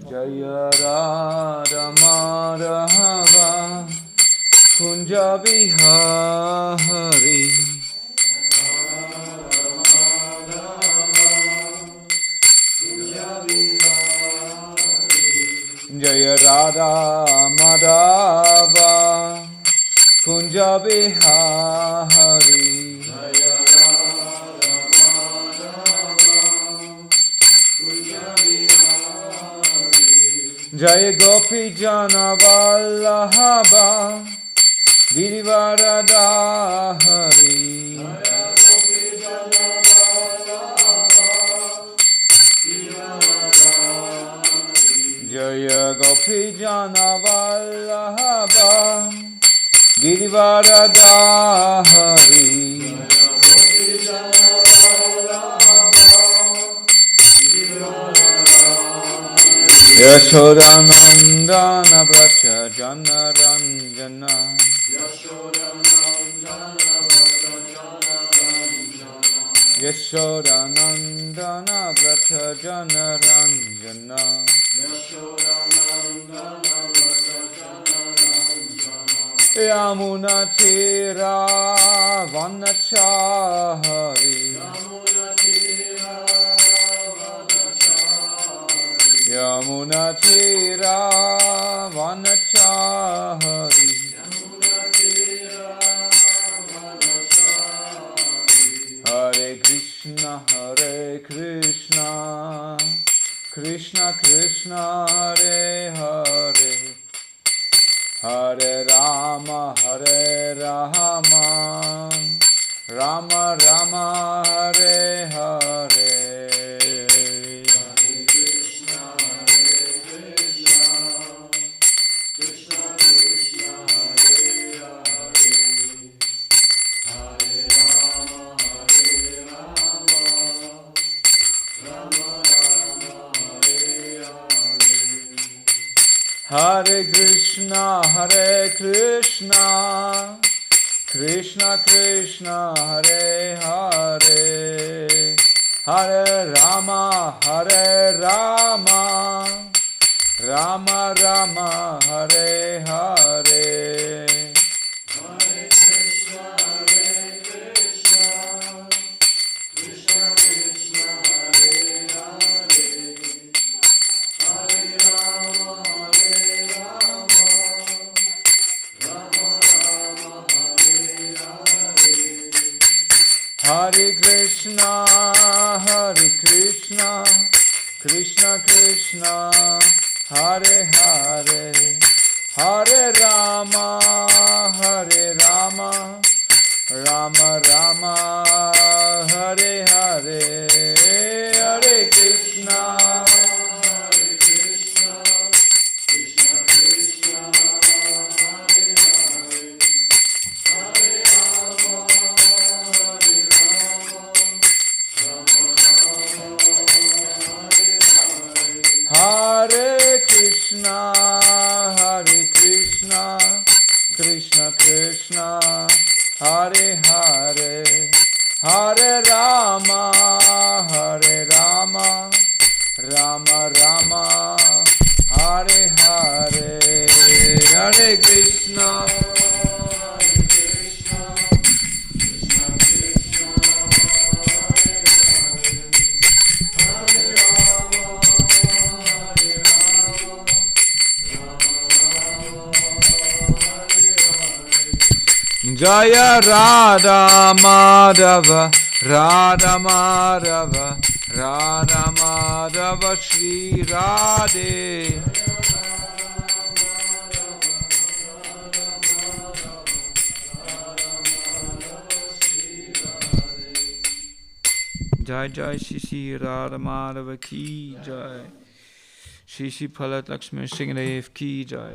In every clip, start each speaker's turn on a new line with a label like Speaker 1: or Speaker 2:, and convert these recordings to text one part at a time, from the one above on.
Speaker 1: Jaya Radha Madhava Kunja Bihari Jaya Radha Madhava Kunja Bihari Jaya Gopi Jana Vallabha Girivaradha Hari Jaya Gopi Jana Vallabha Girivaradha Hari Yashodanandana Vraja Jana Ranjana Yashodanandana Vraja Jana Ranjana Yamuna Tira Vanachari Yamuna Tira Vanachari Hare Krishna Krishna Krishna Hare Hare Hare Rama Rama Rama Hare Hare Hare Krishna Krishna Krishna Hare Hare Hare Rama Rama Rama Hare Hare Hare Krishna Krishna Krishna Hare Hare Hare Rama Rama Rama Hare Hare Hare Krishna Hare Krishna Krishna Krishna Hare Hare Hare Rama Rama Rama Hare Hare Hare Krishna Jaya Radha Madhava Shri Radhe Jai Jai Shri Radha Madhava Ki Jai Shri Palat Lakshmi Singhadev Ki Jai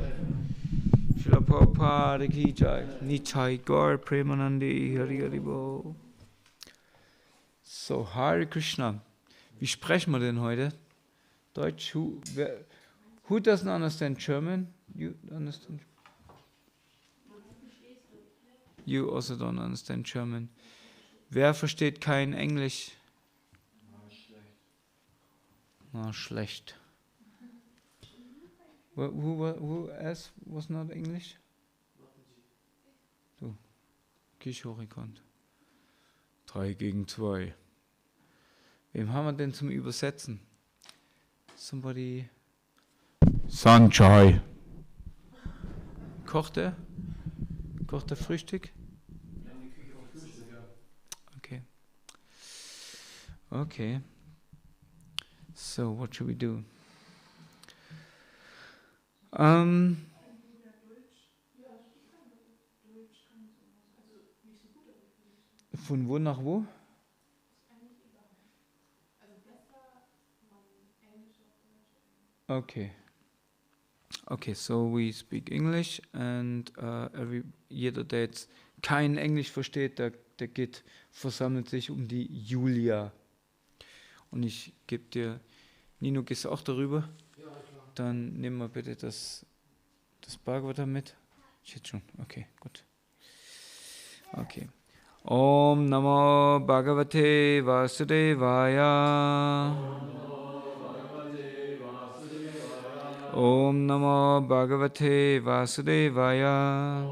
Speaker 1: Srila Prabhupada Ki Jai Nitai Gaur Premanandi Hari Hari Bol. So, Hare Krishna. Wie sprechen wir denn heute? Deutsch? Who doesn't understand German? You understand? You also don't understand German. Wer versteht kein Englisch? Na, schlecht. Who else was not English? Du, Kischorikont. 3 gegen 2. Wem haben wir denn zum Übersetzen? Somebody. Sanjay. Kocht er? Kocht er Frühstück? Okay. Okay. So, what should we do? Von wo nach wo? Okay. Okay, so we speak English and jeder, der jetzt kein Englisch versteht, der versammelt sich um die Julia. Und ich gebe dir, Nino, gehst du auch darüber? Ja, klar. Dann nehmen wir bitte das Bhagavatam mit. Ich jetzt schon, okay, gut. Okay. Om Namo Bhagavate Vasudevaya. Om Namo Bhagavate Vasudevaya.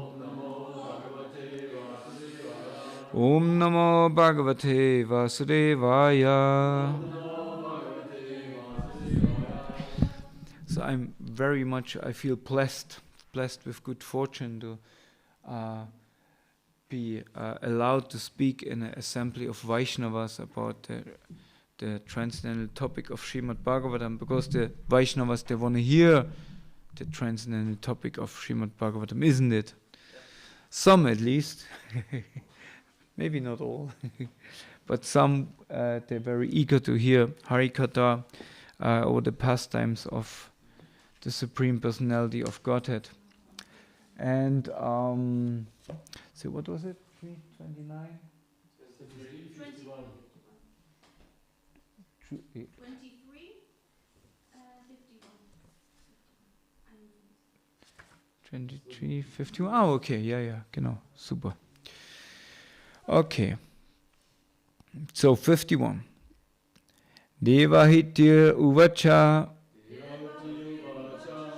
Speaker 1: Om Namo Bhagavate Vasudevaya. So I feel blessed with good fortune to be allowed to speak in an assembly of Vaishnavas about the transcendental topic of Srimad Bhagavatam, because the Vaishnavas, they want to hear the transcendental topic of Srimad Bhagavatam, isn't it? Some at least. Maybe not all. But some, they're very eager to hear Harikatha or the pastimes of the Supreme Personality of Godhead. And, so what was it? 329?
Speaker 2: 21. 23, 51.
Speaker 1: 23, 51. Ah, okay, ja, genau, super. Okay, so 51. Devahitir uvacha.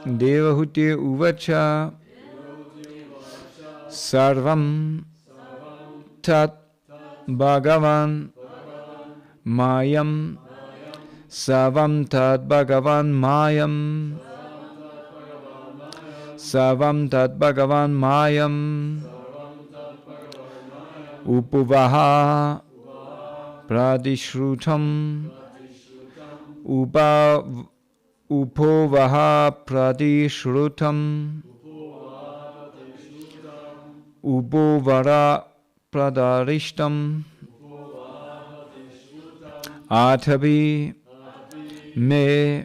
Speaker 1: Devahutir uvacha. Sarvam tat bhagavan mayam. Savam tat bhagavan mayam. Savam tat bhagavan mayam. Upavaha pradishrutam. Upovaha pradishrutam. Ubovara pradarishtam. Atabi me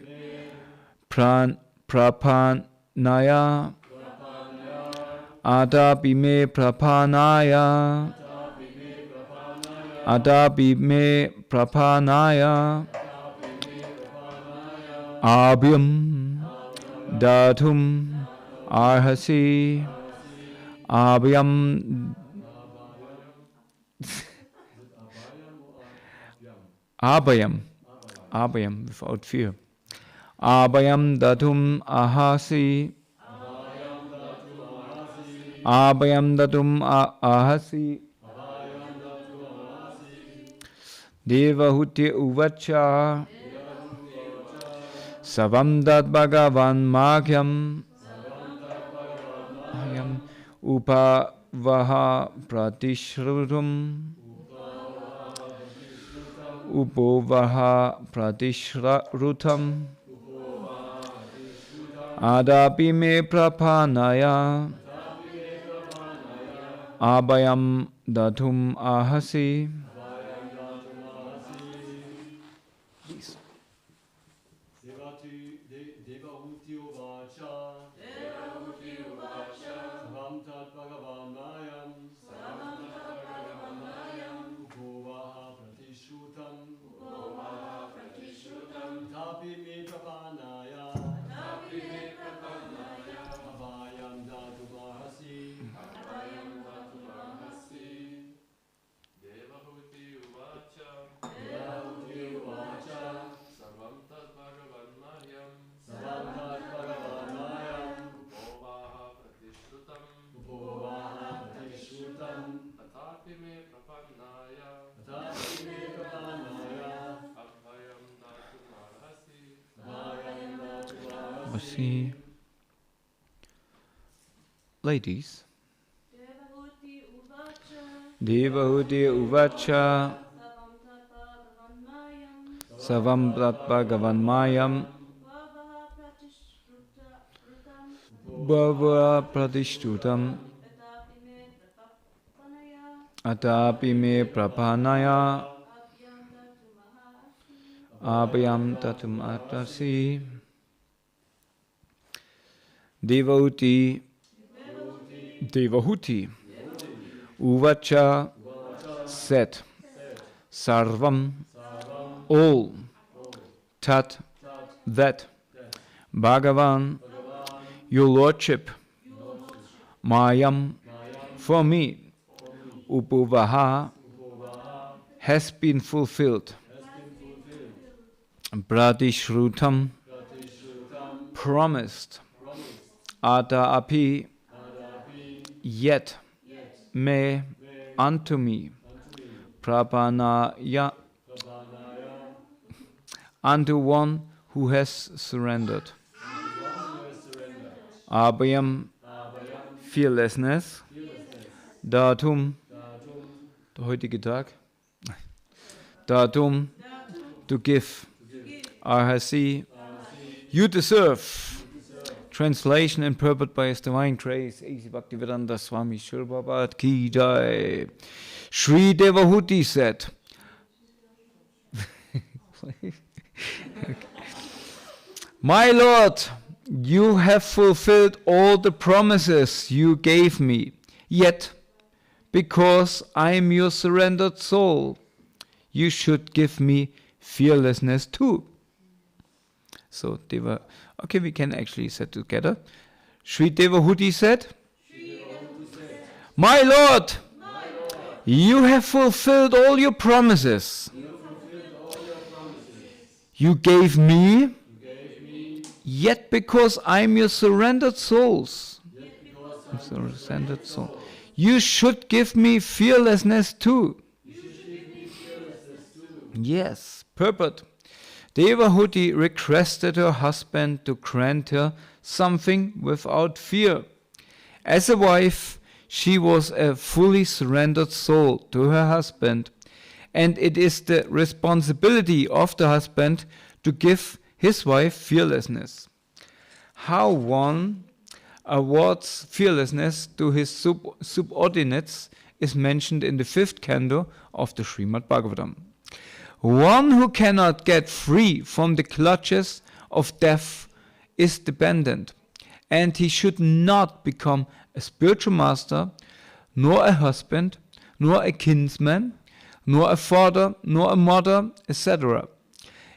Speaker 1: prapanaya. Adapi me prapanaya. Adapi me prapanaya. Abhyam datum arhasi. Abhyam Abhyam without fear. Abhyam datum ahasi. Abhyam datum ahasi. Devahuti uvacha. Savam dat bhagavan magyam. Upavaha pratishrutam. Upovaha pratishrutam. Adapi me prapanaya. Abhyam datum ahasi. Vasi. Ladies. Devahuti Uvacha Savam Bhagavan Mayam Bhava Pratishtutam Atapi me prapanaya Abhyam tatum atasi. Devahuti Uvacha said, Sarvam, all, Tat, that, Bhagavan, your lordship, Mayam, for me, Upavaha, has been fulfilled. Pratishrutam, promised. Ata api, yet, me, unto me, prapanaya, unto one who has surrendered. Abhyam, fearlessness. Datum, der heutige Tag. Datum, to give. Arhasi, you deserve. Translation and purport by His Divine Grace, A.C. Bhaktivedanta Swami Shri Prabhupada Ki Jai. Sri Devahuti said, My Lord, you have fulfilled all the promises you gave me, yet, because I am your surrendered soul, you should give me fearlessness too. So, okay, we can actually say together. Sri Devahuti said, My Lord, you have fulfilled all your promises. You gave me, yet because I am your surrendered souls, you should give me fearlessness too. Yes, purport. Devahuti requested her husband to grant her something without fear. As a wife, she was a fully surrendered soul to her husband, and it is the responsibility of the husband to give his wife fearlessness. How one awards fearlessness to his subordinates is mentioned in the 5th canto of the Srimad Bhagavatam. One who cannot get free from the clutches of death is dependent, and he should not become a spiritual master, nor a husband, nor a kinsman, nor a father, nor a mother, etc.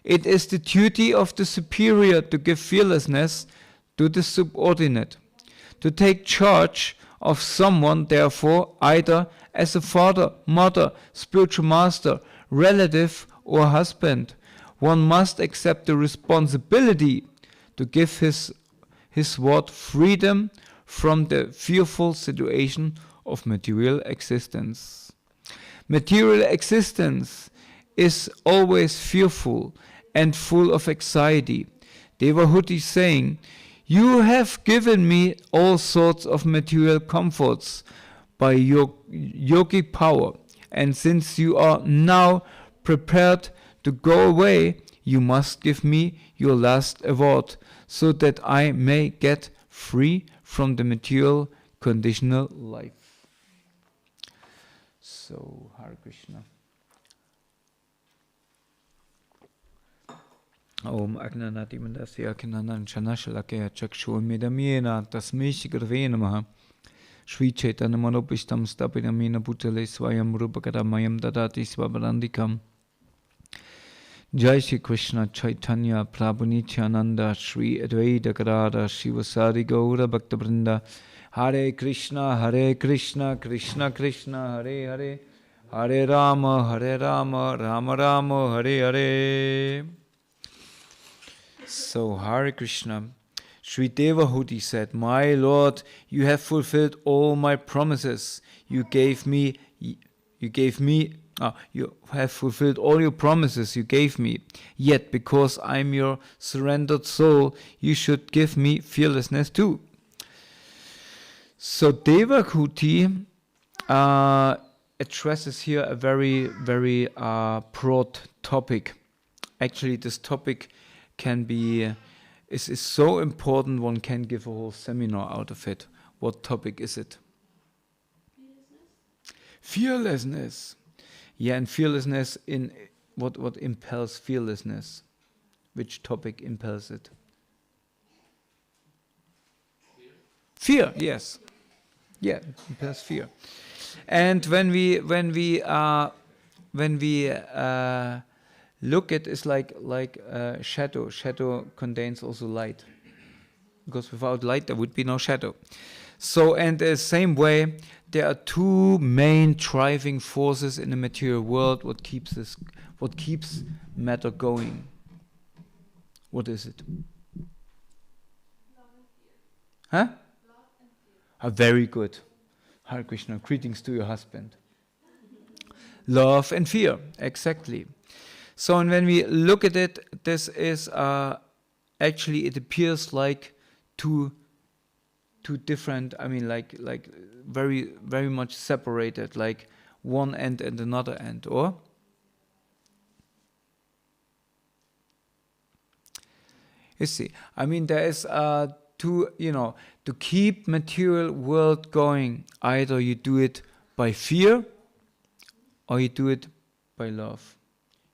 Speaker 1: It is the duty of the superior to give fearlessness to the subordinate, to take charge of someone, therefore, either as a father, mother, spiritual master, relative, or husband. One must accept the responsibility to give his ward freedom from the fearful situation of material existence. Material existence is always fearful and full of anxiety. Devahuti is saying, you have given me all sorts of material comforts by your yogic power, and since you are now prepared to go away, you must give me your last award, so that I may get free from the material conditional life. So, Hare Krishna. Om Agnanati Mandasya Kinanan Chanashalakaya Chakshurmidamyena Tasmai Shigrave Namaha Sri Chaitanya Manopishtam Stapinamena Bhutale Swayam Rupakadamayam Dadati Svabarandikam. Jai Shri Krishna Chaitanya Prabhu Nityananda Sri Advaita Gadada Shivasari Gaura Bhaktabrinda. Hare Krishna Krishna Krishna Hare Hare, Hare Rama Rama Rama Hare Hare. So Hare Krishna. Sri Devahuti said, My Lord, you have fulfilled all my promises. You gave me, You have fulfilled all your promises you gave me. Yet, because I'm your surrendered soul, you should give me fearlessness too. So Devahuti addresses here a very, very broad topic. Actually, this topic can be is so important one can give a whole seminar out of it. What topic is it? Fearlessness. Yeah, and fearlessness in what impels fearlessness? Which topic impels it? Fear, yes. Yeah, impels fear. And when we look at it's like shadow. Shadow contains also light. Because without light there would be no shadow. So, and the same way, there are two main driving forces in the material world. What keeps matter going? What is it?
Speaker 2: Love and fear.
Speaker 1: Huh?
Speaker 2: Love and fear.
Speaker 1: Very good. Hare Krishna. Greetings to your husband. Love and fear, exactly. So, and when we look at it, this is actually it appears like two different. I mean, like very very much separated, like one end and another end, or you see. I mean, there is to keep material world going. Either you do it by fear, or you do it by love.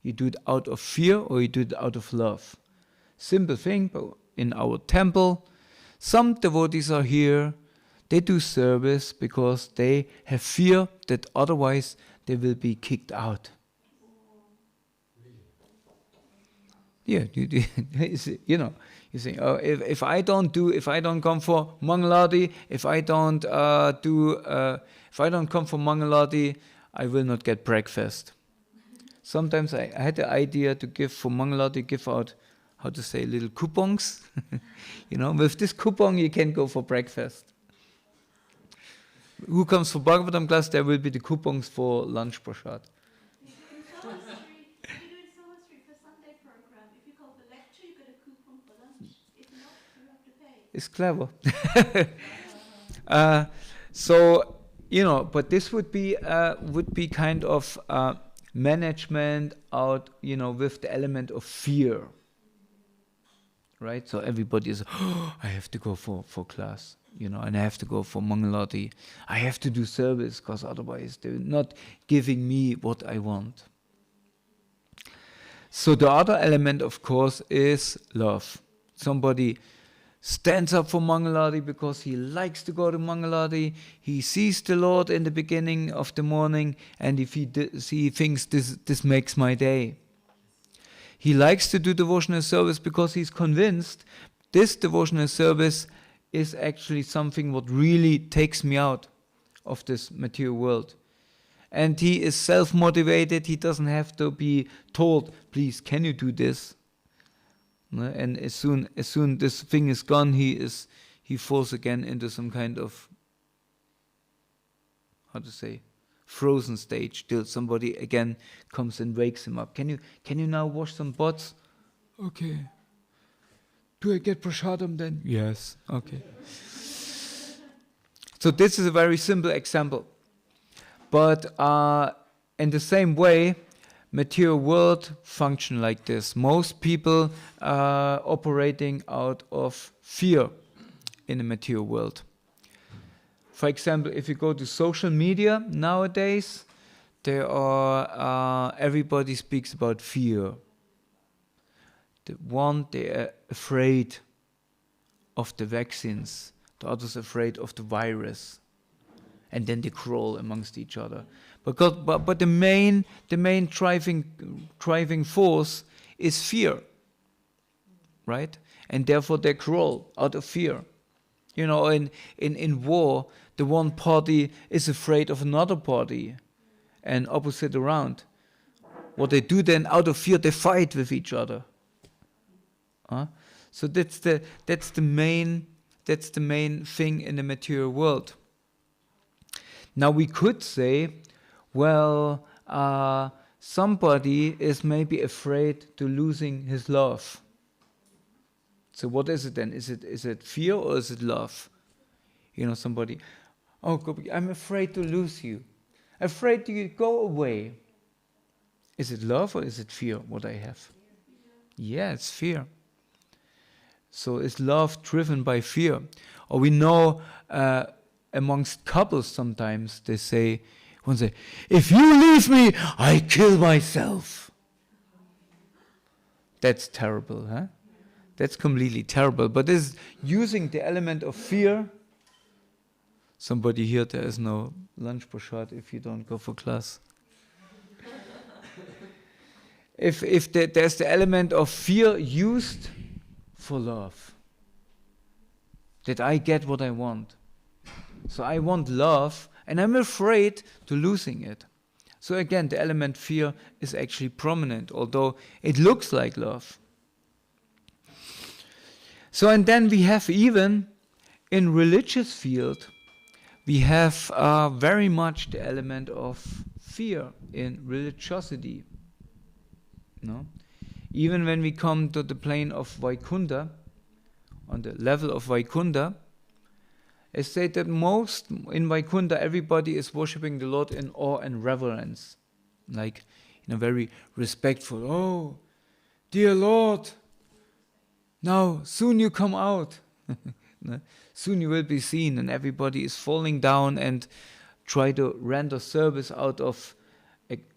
Speaker 1: You do it out of fear, or you do it out of love. Simple thing, but in our temple, some devotees are here, they do service because they have fear that otherwise they will be kicked out. Yeah, you say, oh, if I don't come for Mangaladi, if I don't come for Mangaladi, I will not get breakfast. Sometimes I had the idea to give for Mangaladi, give out, how to say, little coupons. With this coupon you can go for breakfast. Who comes for Bhagavatam class, there will be the coupons for lunch prasad.
Speaker 2: We do in Soho Street for Sunday program. If you call the lecture, you get a coupon for lunch. If not, you have to pay.
Speaker 1: It's clever. But this would be kind of management out, with the element of fear. Right? So everybody is, I have to go for class, and I have to go for Mangalati. I have to do service, because otherwise they're not giving me what I want. So the other element, of course, is love. Somebody stands up for Mangalati because he likes to go to Mangalati. He sees the Lord in the beginning of the morning, and if he thinks this makes my day. He likes to do devotional service because he's convinced this devotional service is actually something what really takes me out of this material world. And he is self-motivated. He doesn't have to be told, please, can you do this? And as soon this thing is gone, he falls again into some kind of, frozen stage till somebody again comes and wakes him up. Can you now wash some pots? Okay. Do I get prasadam then? Yes. Okay. So this is a very simple example. But in the same way, material world function like this. Most people are operating out of fear in the material world. For example, if you go to social media nowadays, there are everybody speaks about fear. They are afraid of the vaccines. The others afraid of the virus, and then they crawl amongst each other. But the main driving force is fear, right? And therefore they crawl out of fear. In war, the one party is afraid of another party, and opposite around. What they do then, out of fear, they fight with each other. So that's the main thing in the material world. Now we could say, well, somebody is maybe afraid to losing his love. So what is it then? Is it fear or is it love? Somebody, oh, I'm afraid to lose you. Afraid you go away. Is it love or is it fear, what I have? Yeah, it's fear. So is love driven by fear? Or we know amongst couples sometimes they say, if you leave me, I kill myself. That's terrible, huh? That's completely terrible. But this is using the element of fear. Somebody here, there is no lunch brochure if you don't go for class. If there's the element of fear used for love, that I get what I want. So I want love, and I'm afraid to losing it. So again, the element fear is actually prominent, although it looks like love. So and then we have even in religious field, we have very much the element of fear in religiosity. No? Even when we come to the plane of Vaikunta, on the level of Vaikunta, I say that most in Vaikunta everybody is worshipping the Lord in awe and reverence, like in a very respectful. Oh, dear Lord, now soon you come out. Soon you will be seen, and everybody is falling down and try to render service out of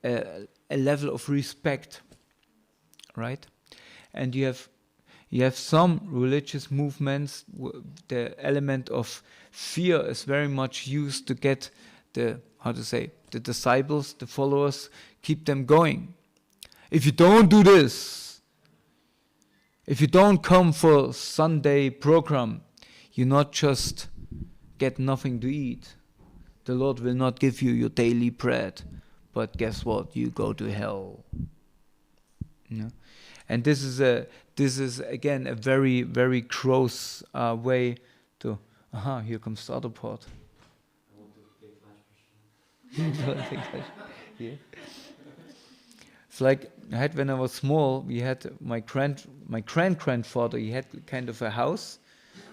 Speaker 1: a level of respect, right? And you have some religious movements. The element of fear is very much used to get the disciples, the followers, keep them going. If you don't do this, if you don't come for Sunday program, you not just get nothing to eat. The Lord will not give you your daily bread, but guess what? You go to hell. Yeah. And this is again a very, very gross way to. Here comes the other part.
Speaker 3: I want to play Flash.
Speaker 1: Yeah. It's like I had when I was small. We had my grandfather. He had kind of a house.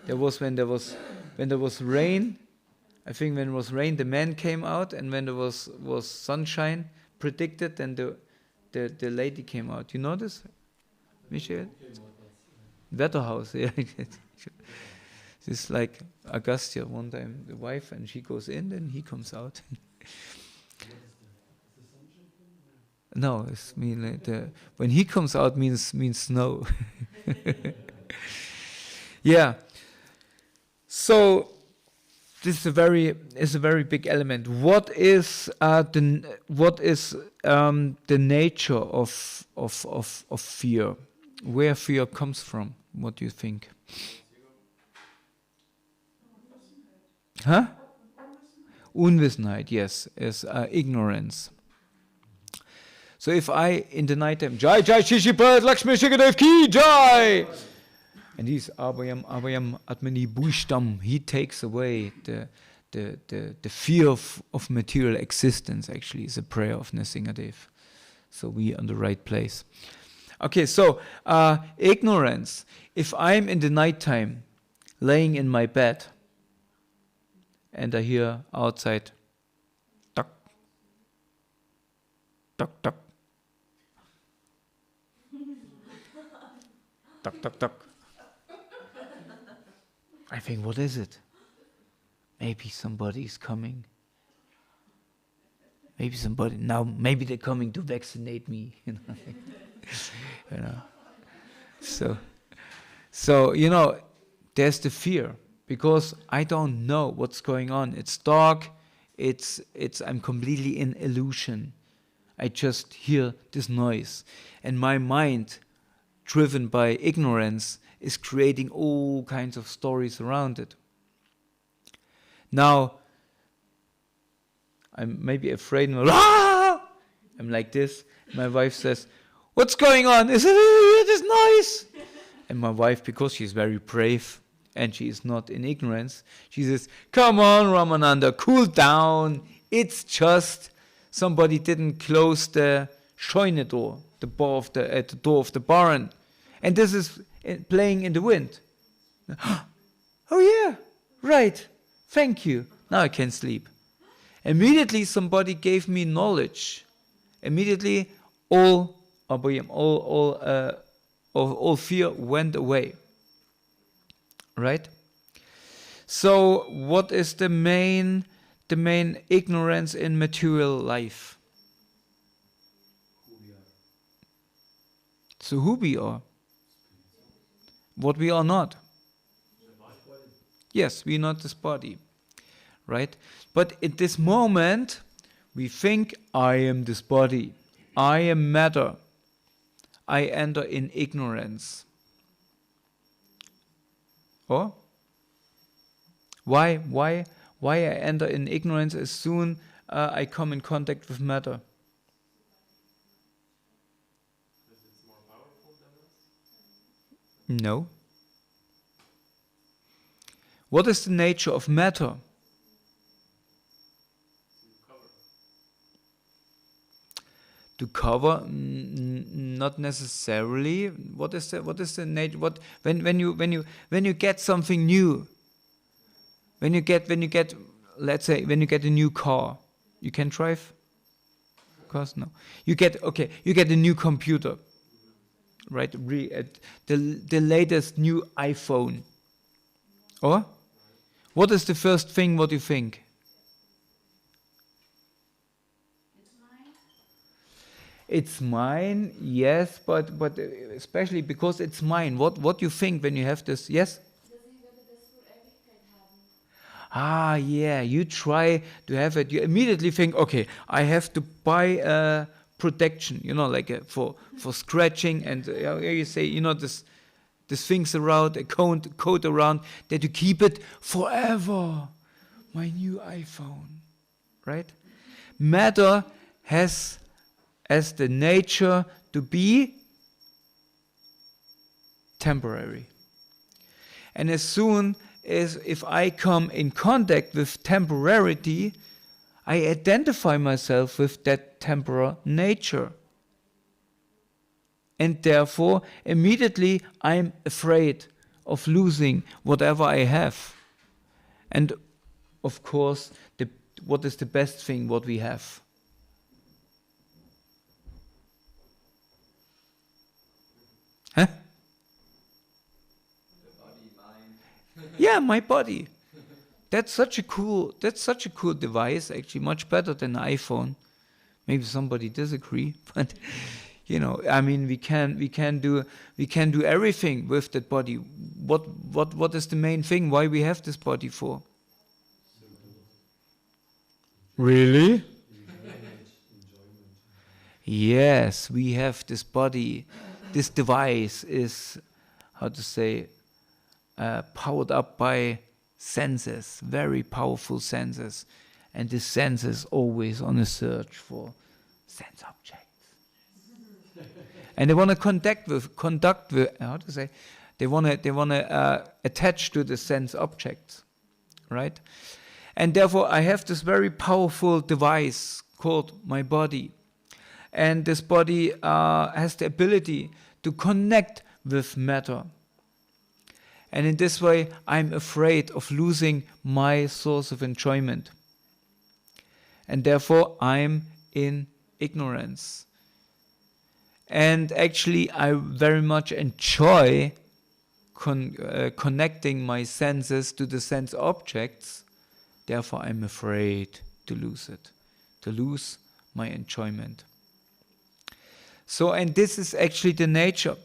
Speaker 1: There was when there was rain. I think when it was rain, the man came out, and when there was sunshine predicted, then the lady came out. You know this, Michael? Wetterhouse, yeah. It's like Agastya one time, the wife, and she goes in, then he comes out. No, it's when he comes out means snow. Yeah. So this is a very big element. What is the nature of fear? Where fear comes from? What do you think? Huh? Unwissenheit, yes, is ignorance. So if I in the night time Jai Jai Shishi Bharat Lakshmi Shikadev Ki Jai, and he's Abhayam Atmani Bhushtam, he takes away the fear of material existence. Actually, is a prayer of Nrsingadev. So we are on the right place. Okay, so ignorance. If I'm in the nighttime laying in my bed and I hear outside tuck, tuck, tuck, tuck, tuck, tuck, I think, what is it? Maybe somebody is coming. Maybe they're coming to vaccinate me. So there's the fear, because I don't know what's going on. It's dark. I'm completely in illusion. I just hear this noise, and my mind, driven by ignorance, is creating all kinds of stories around it. Now, I'm maybe afraid. I'm like this. My wife says, "What's going on? Is it this noise?" And my wife, because she's very brave and she is not in ignorance, she says, "Come on, Ramananda, cool down. It's just somebody didn't close the Scheune door, the door of the barn, and this is playing in the wind. Oh yeah, right. Thank you. Now I can sleep. Immediately somebody gave me knowledge. Immediately all fear went away. Right? So what is the main ignorance in material life? So who we are? What we are not? Yes, we are not this body. Right? But at this moment, we think, I am this body. I am matter. I enter in ignorance. Or? Why I enter in ignorance as soon I come in contact with matter?
Speaker 3: Because it's more powerful than us?
Speaker 1: No. What is the nature of matter? To cover, not necessarily. What is the nature? When you get something new, when you get let's say when you get a new car, you can drive. Of course, no. You get a new computer, right? The latest new iPhone. Or what is the first thing what you think? It's mine, yes, but especially because it's mine. What you think when you have this? Yes? Ah, yeah. You try to have it. You immediately think, okay, I have to buy protection. Like for scratching, and you say, this things around a coat around that you keep it forever. My new iPhone, right? Matter has as the nature to be temporary. And as soon as if I come in contact with temporarity, I identify myself with that temporal nature. And therefore, immediately I'm afraid of losing whatever I have. And of course, what is the best thing what we have? Huh?
Speaker 3: The body, mind.
Speaker 1: Yeah, my body. That's such a cool device, actually, much better than an iPhone. Maybe somebody disagree, but we can do everything with that body. What is the main thing why we have this body for? Really? Yes, we have this body. This device is, powered up by senses, very powerful senses. And this sense is always on a search for sense objects. And they want to they want to attach to the sense objects, right? And therefore I have this very powerful device called my body. And this body has the ability to connect with matter. And in this way, I'm afraid of losing my source of enjoyment. And therefore, I'm in ignorance. And actually, I very much enjoy connecting my senses to the sense objects. Therefore, I'm afraid to lose it, to lose my enjoyment. So, and this is actually the nature.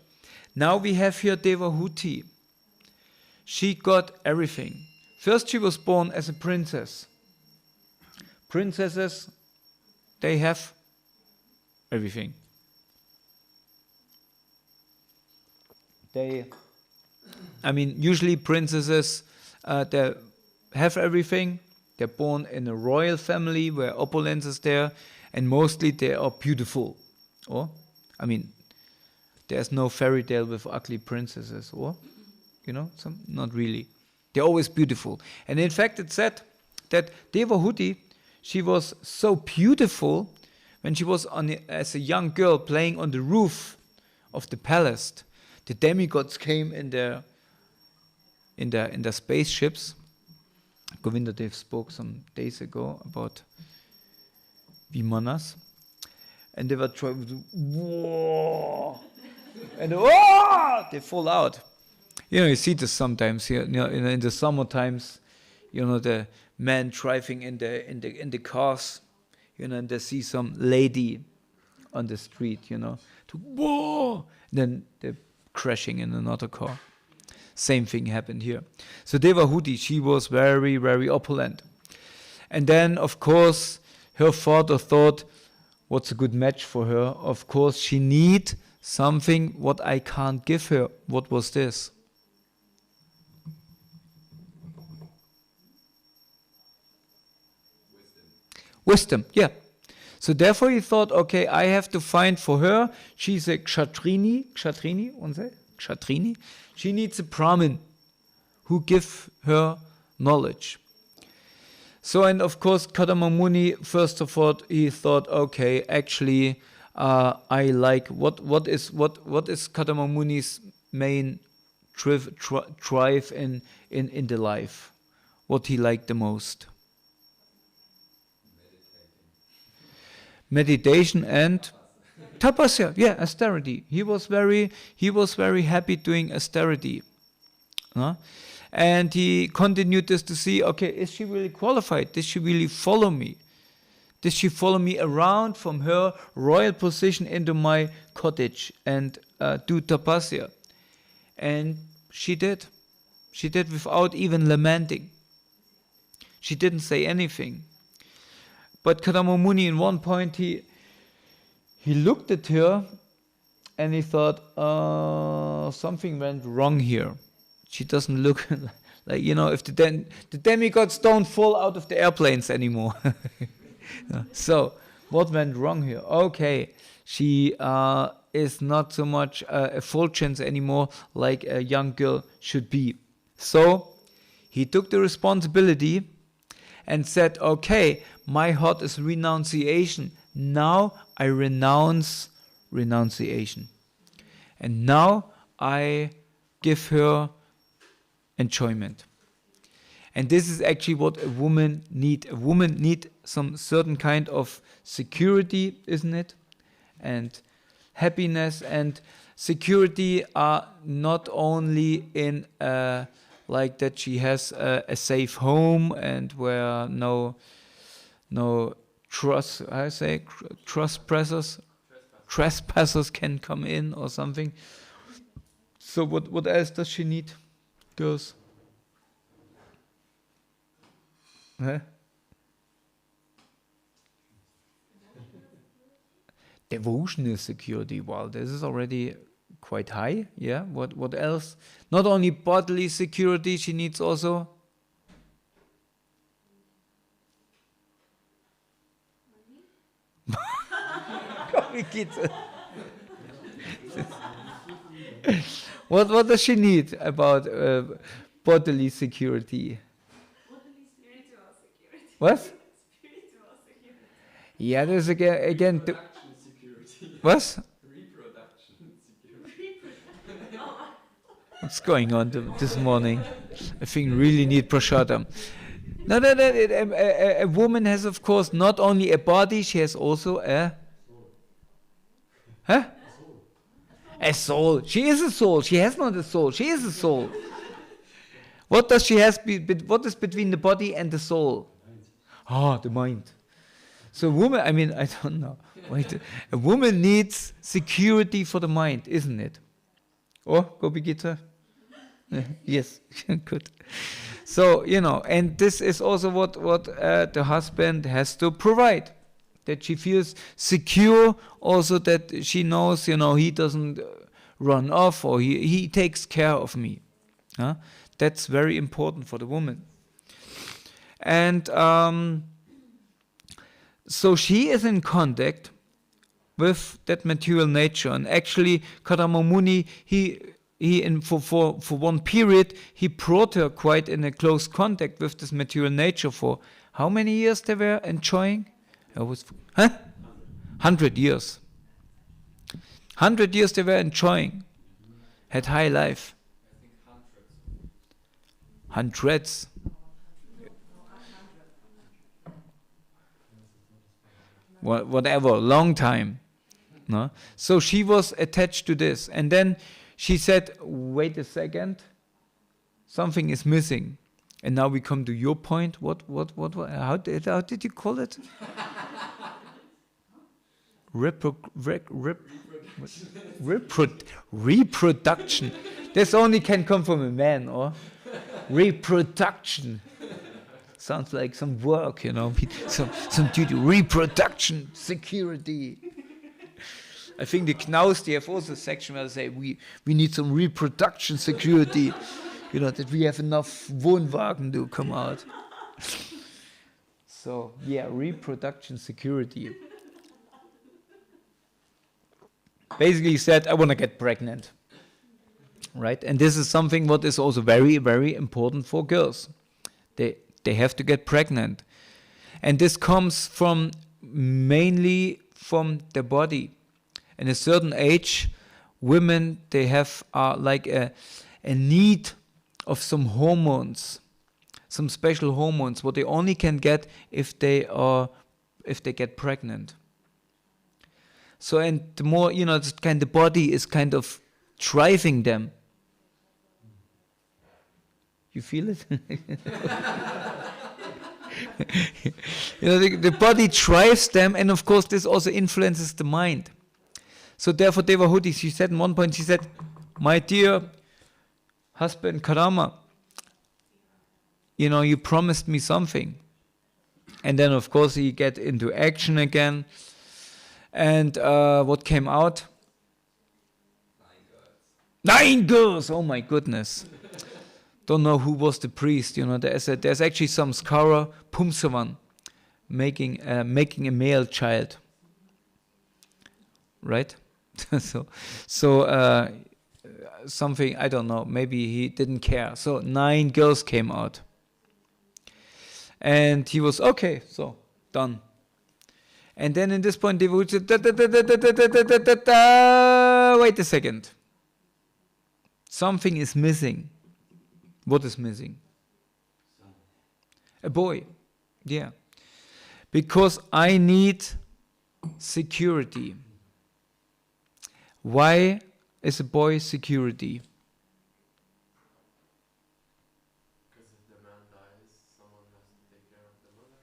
Speaker 1: Now we have here Devahuti. She got everything. First, she was born as a princess. Princesses, they have everything. Usually princesses, they have everything. They're born in a royal family where opulence is there, and mostly they are beautiful. There's no fairy tale with ugly princesses, not really. They're always beautiful. And in fact, it's said that Devahuti, she was so beautiful when she was as a young girl playing on the roof of the palace, the demigods came in their spaceships. Govindadev spoke some days ago about Vimanas, and they were trying to, whoa, and they fall out. You see this sometimes here. In the summer times, the men driving in the cars, and they see some lady on the street, whoa, then they're crashing in another car. Same thing happened here. So Devahuti, she was very, very opulent. And then, of course, her father thought, what's a good match for her? Of course, she need something what I can't give her. What was this? Wisdom, yeah. So therefore he thought, okay, I have to find for her, she's a kshatrini, she needs a Brahmin who give her knowledge. So, and of course, Kadama Muni, first of all, he thought, okay, actually, I like, what is Kadama Muni's main drive in the life? What he liked the most? Meditation and tapasya, yeah, austerity. He was very happy doing austerity, and he continued this to see, okay, is she really qualified? Did she really follow me? Did she follow me around from her royal position into my cottage and do tapasya? And she did. She did without even lamenting. She didn't say anything. But Kadama Muni, in one point, he looked at her and he thought, something went wrong here. She doesn't look like, if the demigods don't fall out of the airplanes anymore. So, what went wrong here? Okay, she is not so much a fulgence anymore like a young girl should be. So, he took the responsibility and said, okay, my heart is renunciation. Now I renounce renunciation. And now I give her enjoyment. And this is actually what a woman needs. A woman needs some certain kind of security, isn't it? And happiness and security are not only in like that she has a safe home and where no trespassers can come in or something. So what else does she need, girls? Huh? Devotional security. Well, this is already quite high. Yeah. What else? Not only bodily security, she needs also What does she need about bodily security?
Speaker 2: Spiritual security.
Speaker 1: What?
Speaker 2: Spiritual security.
Speaker 1: Yeah, there's again.
Speaker 3: Reproduction security.
Speaker 1: What?
Speaker 3: Reproduction security.
Speaker 1: What's going on this morning? I think really need prasadam. No. A woman has, of course, not only a body; she has also a. Huh? A soul. She is a soul. She has not a soul. She is a soul. What does she has? What is between the body and the soul? The mind. So, woman. I mean, I don't know. Wait. A woman needs security for the mind, isn't it? Oh, Gopi Gita. Yes, good. So and this is also what the husband has to provide. That she feels secure, also that she knows, he doesn't run off or he takes care of me. That's very important for the woman. And so she is in contact with that material nature. And actually, Kadama Muni, for one period, he brought her quite in a close contact with this material nature for how many years they were enjoying? 100 100 years. 100 years they were enjoying, had high life.
Speaker 3: I think hundreds.
Speaker 1: Hundreds. Whatever, long time. No? So she was attached to this. And then she said, wait a second, something is missing. And now we come to your point. How did you call it? Reproduction. This only can come from a man, or reproduction. Sounds like some work, some duty. Reproduction, security. I think the Knaus, they have also a section where they say we need some reproduction security, that we have enough Wohnwagen to come out. So yeah, reproduction security. Basically he said, I want to get pregnant. Right? And this is something what is also very, very important for girls. They have to get pregnant. And this comes mainly from the body. In a certain age, women, they have like a need of some hormones, some special hormones, what they only can get if they get pregnant. So, and the more, the body is kind of driving them. You feel it? The body drives them, and of course this also influences the mind. So therefore Devahuti, she said at one point, she said, my dear husband Karama, you promised me something. And then of course he get into action again. And what came out? 9 girls! Oh my goodness. Don't know who was the priest, there's actually some Skara Pumsavan making a male child. Right? so something, I don't know, maybe he didn't care. So 9 girls came out. And he was, okay, so, done. And then in this point, they would say, wait a second. Something is missing. What is missing? A boy. Yeah. Because I need security. Why is a boy security?
Speaker 3: Because if the man dies, someone has to take care of the mother.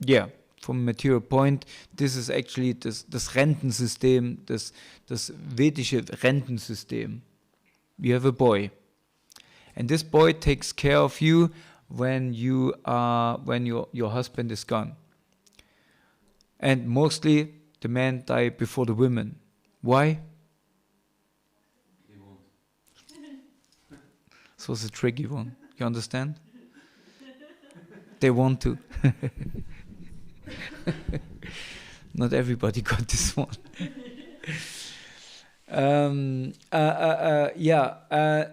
Speaker 1: Yeah, from a material point, this is actually das Rentensystem, das vedische Rentensystem. You have a boy. And this boy takes care of you when your husband is gone. And mostly the men die before the women. Why?
Speaker 3: They won't.
Speaker 1: This was a tricky one. You understand? They want to. Not everybody got this one.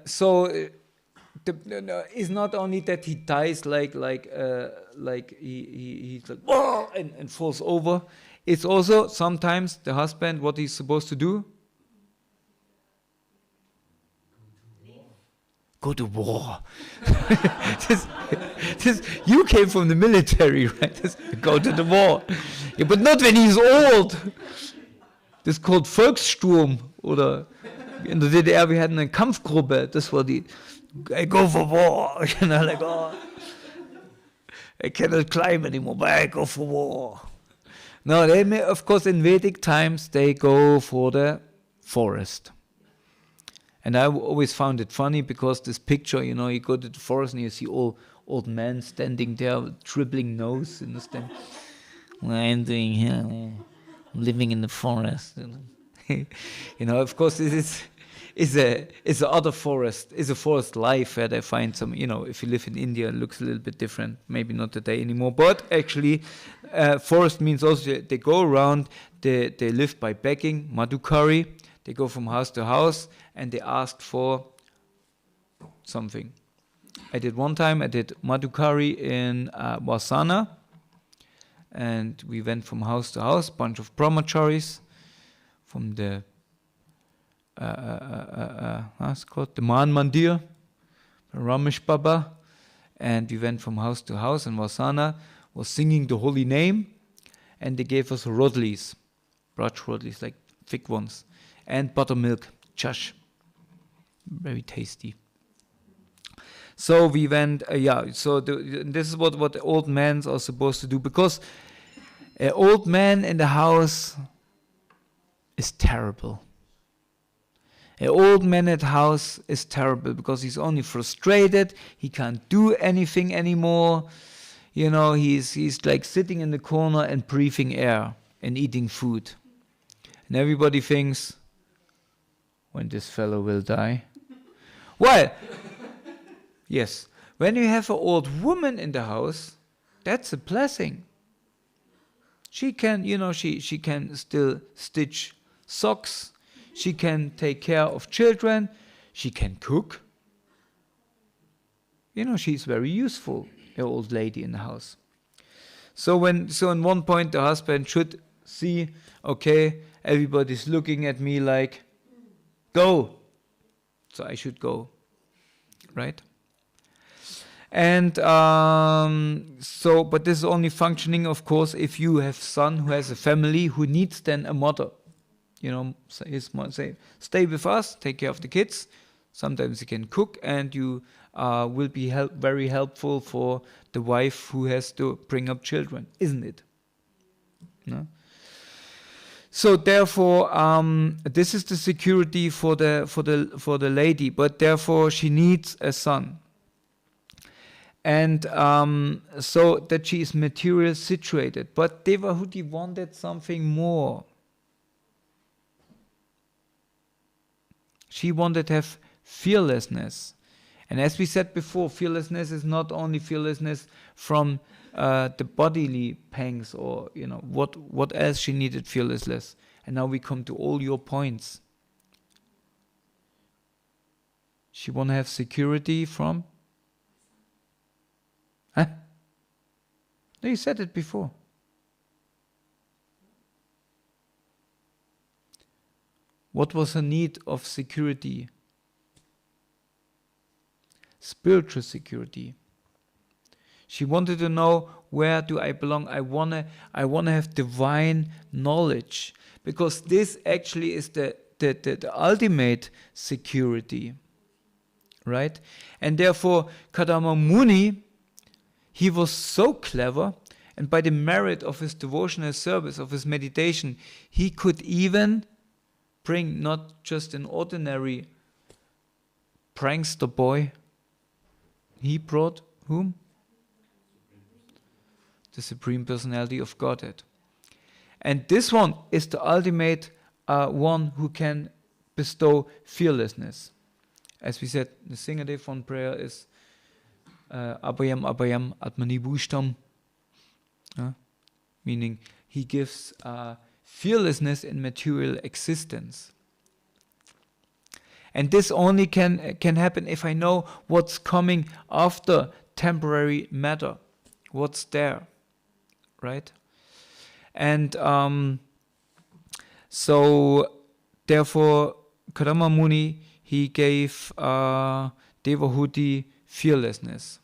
Speaker 1: So it's not only that he dies like he's like whoa, and falls over. It's also sometimes the husband, what he's supposed to do? Go to war. You came from the military, right? Go to the war. Yeah, but not when he's old. Das ist called Volkssturm. Oder in der DDR, wir hatten eine Kampfgruppe. Das war die, I go for war. Like, oh, I cannot climb anymore, but I go for war. No, they may, of course, in Vedic times, they go for the forest. And I always found it funny because this picture, you go to the forest and you see all old men standing there, dribbling nose, understand? What I'm doing here, living in the forest. Of course, this is a other forest, is a forest life where they find some, if you live in India, it looks a little bit different, maybe not today anymore. But actually, forest means also they go around, they live by begging, madhukari. They go from house to house and they ask for something. I did one time, I did madhukari in Vasana, and we went from house to house, bunch of brahmacharis from the what's it called, the Man Mandir, Ramesh Baba, and we went from house to house, and Vasana was singing the holy name, and they gave us rodlis, braj rodlis, like thick ones, and buttermilk, chash, very tasty. So we went, so this is what the old men are supposed to do, because an old man in the house is terrible. An old man at house is terrible because he's only frustrated, he can't do anything anymore. You know, he's like sitting in the corner and breathing air and eating food. And everybody thinks, when this fellow will die. Well, yes, when you have an old woman in the house, that's a blessing. She can, she can still stitch socks. She can take care of children. She can cook. She's very useful, an old lady in the house. So in one point the husband should see, okay, everybody's looking at me like, go. So I should go, right? And but this is only functioning, of course, if you have son who has a family who needs then a mother. His mom say, stay with us, take care of the kids. Sometimes you can cook, and you will be very helpful for the wife who has to bring up children, isn't it? No? So therefore, this is the security for the lady, but therefore she needs a son. And so that she is material situated. But Devahuti wanted something more. She wanted to have fearlessness. And as we said before, fearlessness is not only fearlessness from the bodily pangs, or what else she needed fearlessness. And now we come to all your points. She want to have security from? Huh? No, you said it before. What was her need of security? Spiritual security. She wanted to know, where do I belong? I wanna have divine knowledge, because this actually is the ultimate security, right? And therefore, Kadama Muni, he was so clever, and by the merit of his devotional service, of his meditation, he could even bring not just an ordinary prankster boy. He brought whom? The Supreme Personality of Godhead. And this one is the ultimate one who can bestow fearlessness. As we said, the Singadev one prayer is Abhayam Abhayam Atmani Bhushtam, meaning he gives fearlessness in material existence. And this only can happen if I know what's coming after temporary matter, what's there, right? And so therefore Kadama Muni, he gave Devahuti fearlessness,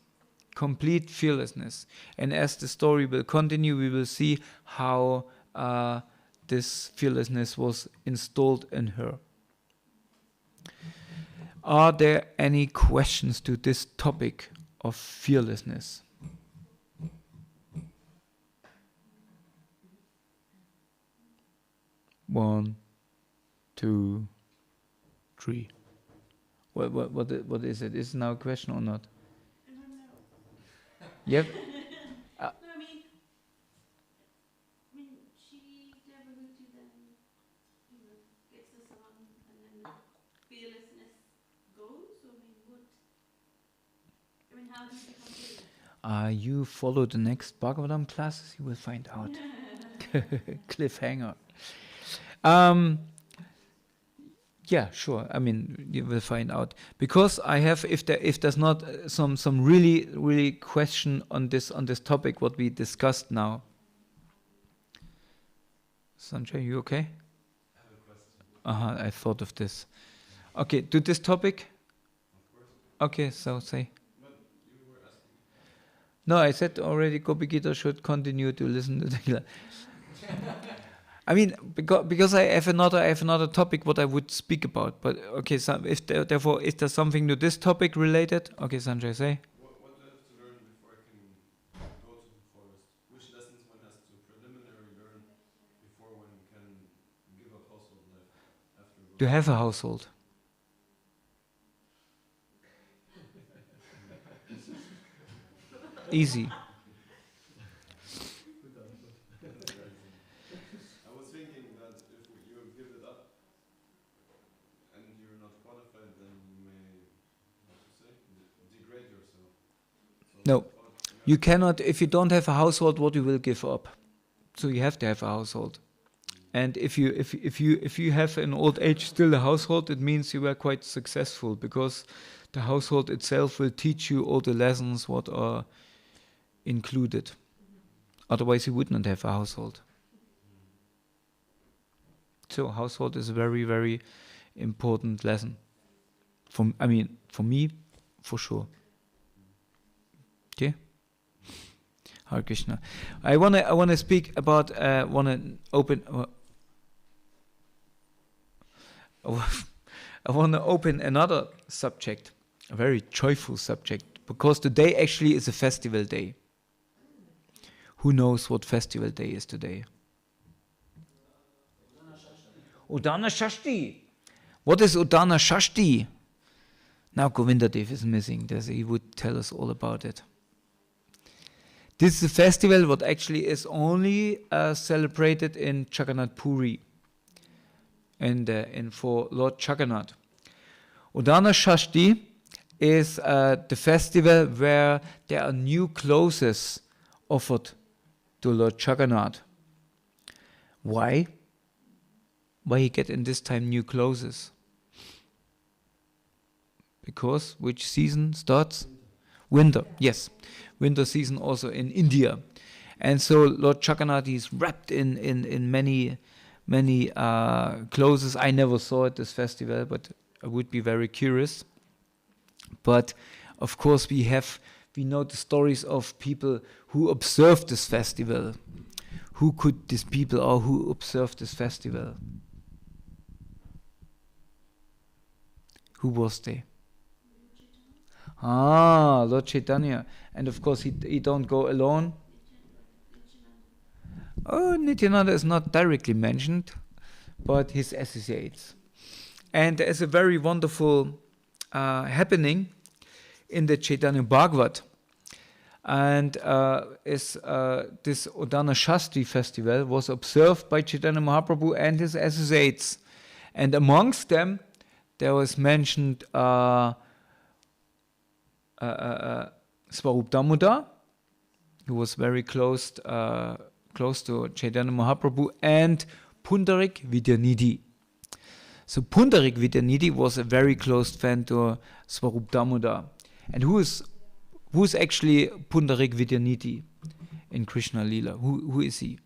Speaker 1: complete fearlessness. And as the story will continue, we will see how this fearlessness was installed in her. Are there any questions to this topic of fearlessness? One, two, three. What is it? Is it now a question or not?
Speaker 2: No.
Speaker 1: Yep.
Speaker 2: No, I mean, she Devahuti then, gets the son, and then the fearlessness goes. How do you become fearless?
Speaker 1: You follow the next Bhagavatam classes, you will find out. Cliffhanger. Yeah, sure. I mean, you will find out, because I have, if there's not some really question on this topic what we discussed now, Sanjay, you okay?
Speaker 3: I have a question.
Speaker 1: I thought of this. Okay, to this topic?
Speaker 3: Of course.
Speaker 1: Okay, so say.
Speaker 3: But you were asking.
Speaker 1: No, I said already Gopi Gita should continue to listen to the I mean, because I have another topic what I would speak about. But okay, so therefore, is there something to this topic related? Okay, Sanjay, say.
Speaker 3: What do I have to learn before I can go to the forest? Which lessons one has to preliminary learn before one can give up household life after?
Speaker 1: To have a household. Easy.
Speaker 3: I was thinking that if you give it up and you're not qualified, then you may, how to say, degrade yourself. So
Speaker 1: No. You cannot, if you don't have a household, what you will give up. So you have to have a household. And if you have in old age still a household, it means you were quite successful, because the household itself will teach you all the lessons what are included. Otherwise you would not have a household. So household is a very, very important lesson. For me, for sure. Okay? Hare Krishna. I wanna speak about I wanna open another subject, a very joyful subject, because today actually is a festival day. Who knows what festival day is today? Udana Shashti. What is Udana Shashti? Now Govindadev is missing. He would tell us all about it. This is a festival what actually is only celebrated in Jagannath Puri and for Lord Jagannath. Udana Shashti is the festival where there are new clothes offered to Lord Jagannath. Why? Why he get in this time new clothes? Because which season starts? Winter, yes. Winter season also in India. And so Lord Jagannath is wrapped in many clothes. I never saw at this festival, but I would be very curious. But of course we know the stories of people who observed this festival. Who could these people or who observed this festival? Who was they? Lord Chaitanya. And of course he don't go alone. Oh, Nityananda is not directly mentioned, but his associates. And there is a very wonderful happening in the Chaitanya Bhagavat. And this Udana Shashti festival was observed by Chaitanya Mahaprabhu and his associates. And amongst them, there was mentioned Swarup Damodar, who was very close to Chaitanya Mahaprabhu, and Pundarik Vidyanidhi. So Pundarik Vidyanidhi was a very close fan to Swarup Damodar. And who's actually Pundarik Vidyanidhi in Krishna Lila? Who is he?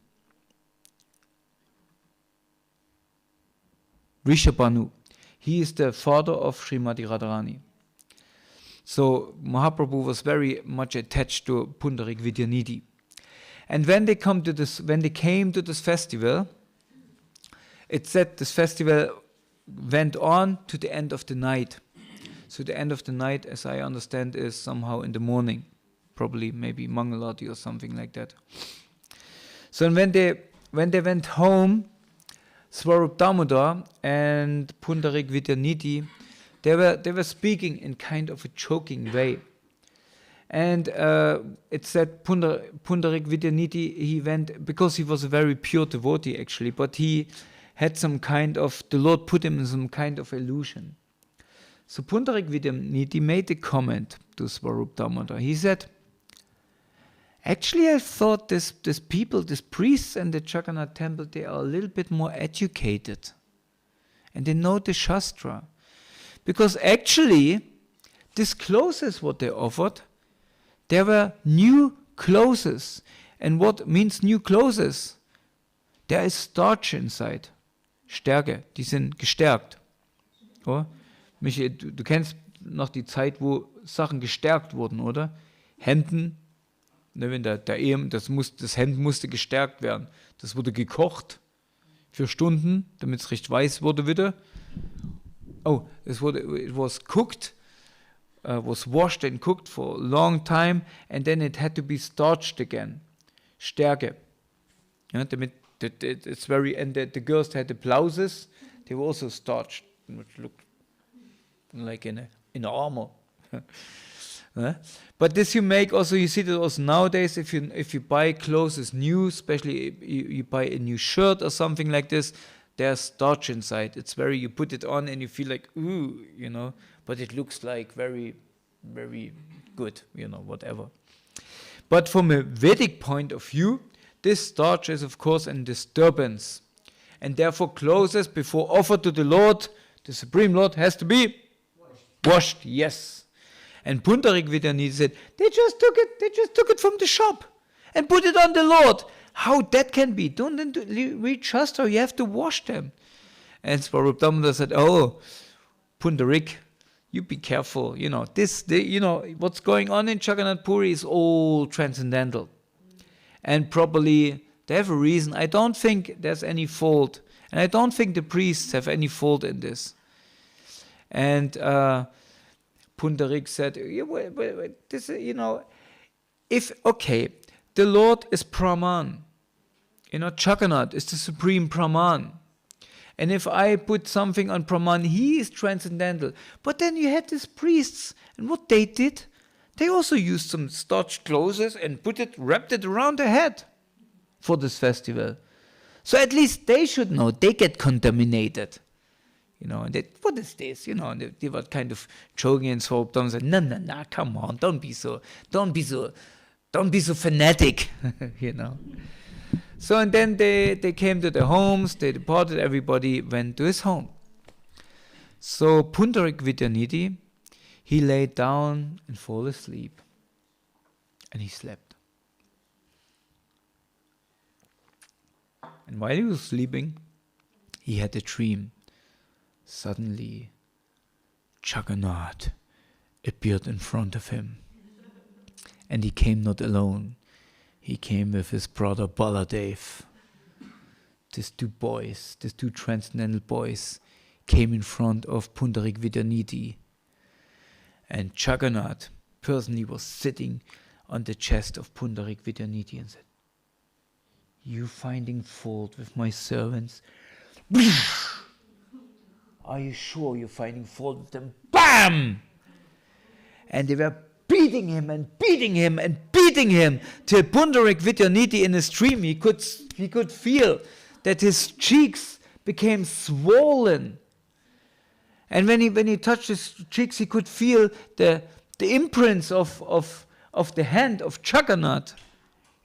Speaker 1: Rishabhanu. He is the father of Srimati Radharani. So Mahaprabhu was very much attached to Pundarik Vidyanidhi. And when they came to this festival, it said this festival went on to the end of the night. So the end of the night, as I understand, is somehow in the morning, probably maybe Mangalati or something like that. So when they went home, Swarup Damodar and Pundarik Vidyanidhi, they were speaking in kind of a joking way. And it said Pundarik Vidyanidhi, he went, because he was a very pure devotee actually, but he had some kind of, the Lord put him in some kind of illusion. So Pundarik Vidyanidhi made a comment to Swarup Damodar. He said, actually I thought this people, these priests in the Jagannath temple, they are a little bit more educated. And they know the Shastra. Because actually, these clothes what they offered, there were new clothes. And what means new clothes? there is starch inside. Stärke, die sind gestärkt. Oh? Michael, du kennst noch die Zeit, wo Sachen gestärkt wurden, oder? Hemden, ne, wenn das Hemd musste gestärkt werden. Das wurde gekocht für Stunden, damit es recht weiß wurde wieder. Oh, it was cooked, was washed and cooked for a long time, and then it had to be starched again. Stärke. Ja, damit it's very, and the girls had the blouses, they were also starched, which looked like in armor. But this you make also, you see that also nowadays, if you buy clothes as new, especially you buy a new shirt or something like this, there's starch inside. It's very, you put it on and you feel like, ooh, but it looks like very, very good, whatever. But from a Vedic point of view, this starch is of course a disturbance. And therefore clothes before offered to the Lord, the Supreme Lord, has to be washed, yes. And Pundarik Vidyanidhi said, they just took it from the shop and put it on the Lord. How that can be? Don't we trust her? You have to wash them. And Swarup said, oh, Pundarik, you be careful. What's going on in Jagannath Puri is all transcendental. And probably they have a reason. I don't think there's any fault. And I don't think the priests have any fault in this. And Pundarik said, this, the Lord is Brahman. Jagannath is the supreme Brahman. And if I put something on Brahman, he is transcendental. But then you had these priests, and what they did, they also used some starched clothes and wrapped it around their head for this festival. So at least they should know, they get contaminated. And what is this? And they were kind of joking and so on. Said, no, come on, don't be so fanatic, So and then they came to their homes, they departed, everybody went to his home. So Pundarik Vidyanidhi, he lay down and fall asleep. And he slept. And while he was sleeping, he had a dream. Suddenly, Jagannath appeared in front of him. And he came not alone. He came with his brother Baladev. These two transcendental boys, came in front of Pundarik Vidyanidhi. And Jagannath personally was sitting on the chest of Pundarik Vidyanidhi and said, you finding fault with my servants? Are you sure you're finding fault with them? Bam! And they were beating him and beating him and beating him till Pundarik Vidyanidhi in his dream, he could feel that his cheeks became swollen. And when he touched his cheeks, he could feel the imprints of the hand of Jagannath.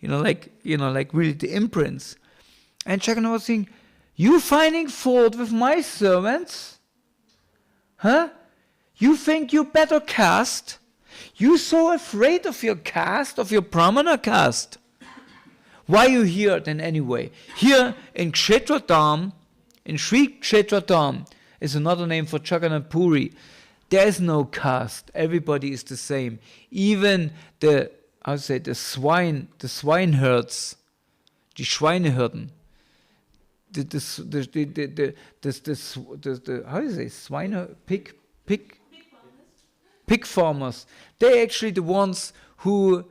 Speaker 1: Like really the imprints. And Jagannath was saying, you finding fault with my servants? Huh? You think you better caste? You so afraid of your caste, of your Brahmana caste? Why are you here then anyway? Here in Kshetradham, in Sri Kshetradham, is another name for Jagannath Puri. There is no caste. Everybody is the same. Even the swineherds, die Schweinehirten, how do you say, pig farmers, they're actually the ones who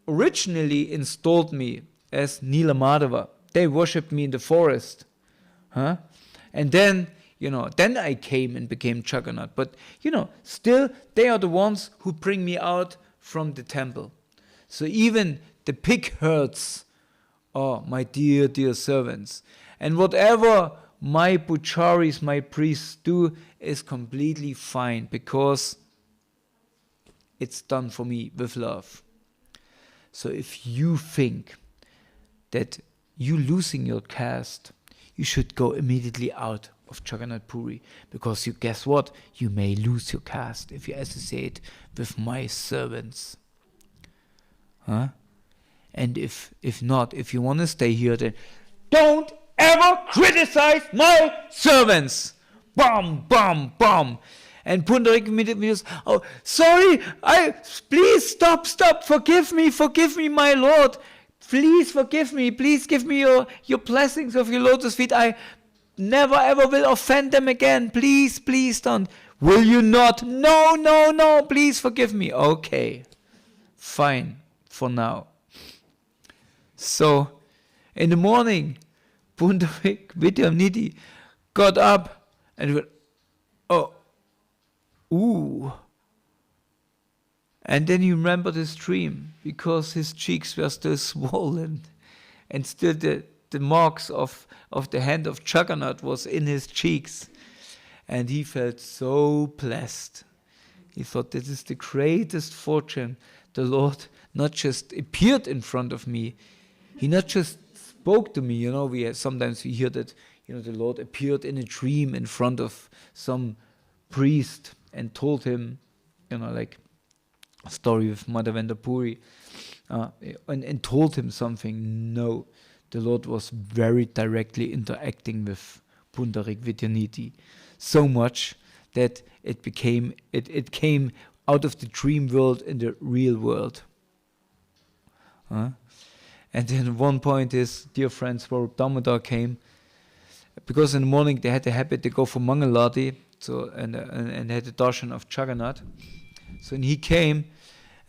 Speaker 1: originally installed me as Nila Madhava. They worshipped me in the forest. And then, then I came and became Jagannath. But, still, they are the ones who bring me out from the temple. So even the pig herds are my dear, dear servants. And whatever my pujaris, my priests do is completely fine because it's done for me with love. So if you think that you losing your caste, you should go immediately out of Jagannath Puri, because guess what? You may lose your caste if you associate with my servants. And if not, if you want to stay here, then don't ever criticize my servants. Bam, bam, bam. And Pundarik immediately says, oh, sorry, please stop, forgive me, my Lord. Please forgive me, please give me your blessings of your lotus feet. I never ever will offend them again. Please don't. Will you not? No, please forgive me. Okay, fine, for now. So, in the morning, Pundarik Vidyanidhi got up and went, oh, ooh. And then he remembered his dream, because his cheeks were still swollen, and still the marks of the hand of Jagannath was in his cheeks. And he felt so blessed. He thought, this is the greatest fortune. The Lord not just appeared in front of me, he not just spoke to me. Sometimes we hear that, the Lord appeared in a dream in front of some priest and told him, like a story with Madhavendra Puri, and told him something. No, the Lord was very directly interacting with Pundarik Vidyanidhi, so much that it came out of the dream world in the real world. And then one point is, dear friends, where Damodar came, because in the morning they had the habit to go for Mangaladi, so and had the darshan of Jagannath. So he came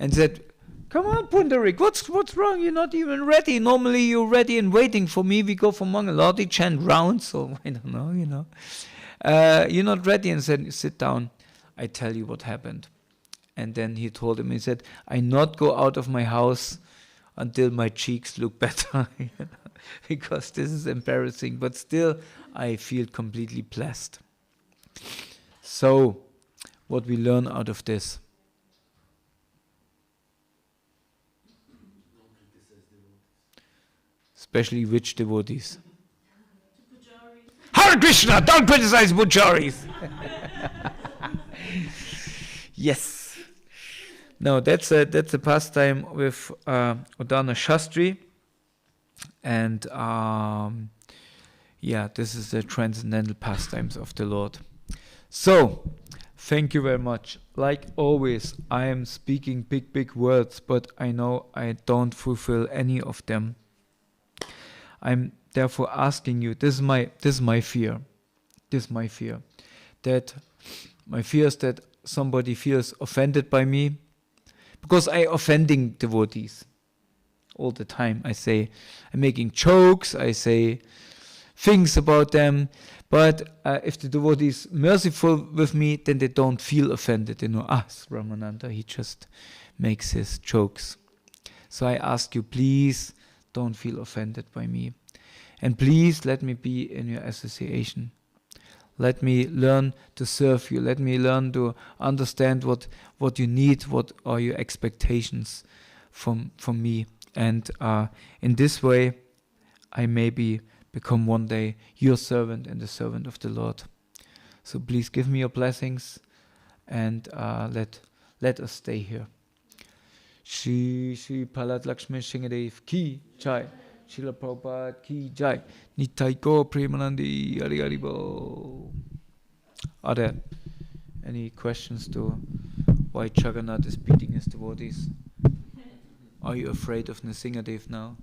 Speaker 1: and said, come on, Pundarik, what's wrong? You're not even ready. Normally you're ready and waiting for me. We go for Mangaladi, chant rounds, so I don't know, you're not ready. And said, sit down, I tell you what happened. And then he told him, he said, I not go out of my house until my cheeks look better, because this is embarrassing, but still I feel completely blessed. So, what we learn out of this? Especially which devotees? Hare Krishna, don't criticize pujaris. Yes. No, that's a pastime with Udana Shastri, and this is the transcendental pastimes of the Lord. So, thank you very much. Like always, I am speaking big words, but I know I don't fulfill any of them. I'm therefore asking you, this is my fear. This is my fear. That my fear is that somebody feels offended by me, because I offending devotees all the time. I say, I'm making jokes, I say things about them, but if the devotee is merciful with me, then they don't feel offended. Ramananda, he just makes his jokes. So I ask you, please don't feel offended by me. And please let me be in your association. Let me learn to serve you. Let me learn to understand what you need, what are your expectations from me. And in this way, I maybe become one day your servant and the servant of the Lord. So please give me your blessings, and let us stay here. Shri Palat Lakshmi Shingadev Ki Jai. Srila Prabhupada Ki Jai. Nitai Go Premanandi Hari Hari Bo. Are there any questions to why Jagannath is beating his devotees? Are you afraid of Nrsingadev now?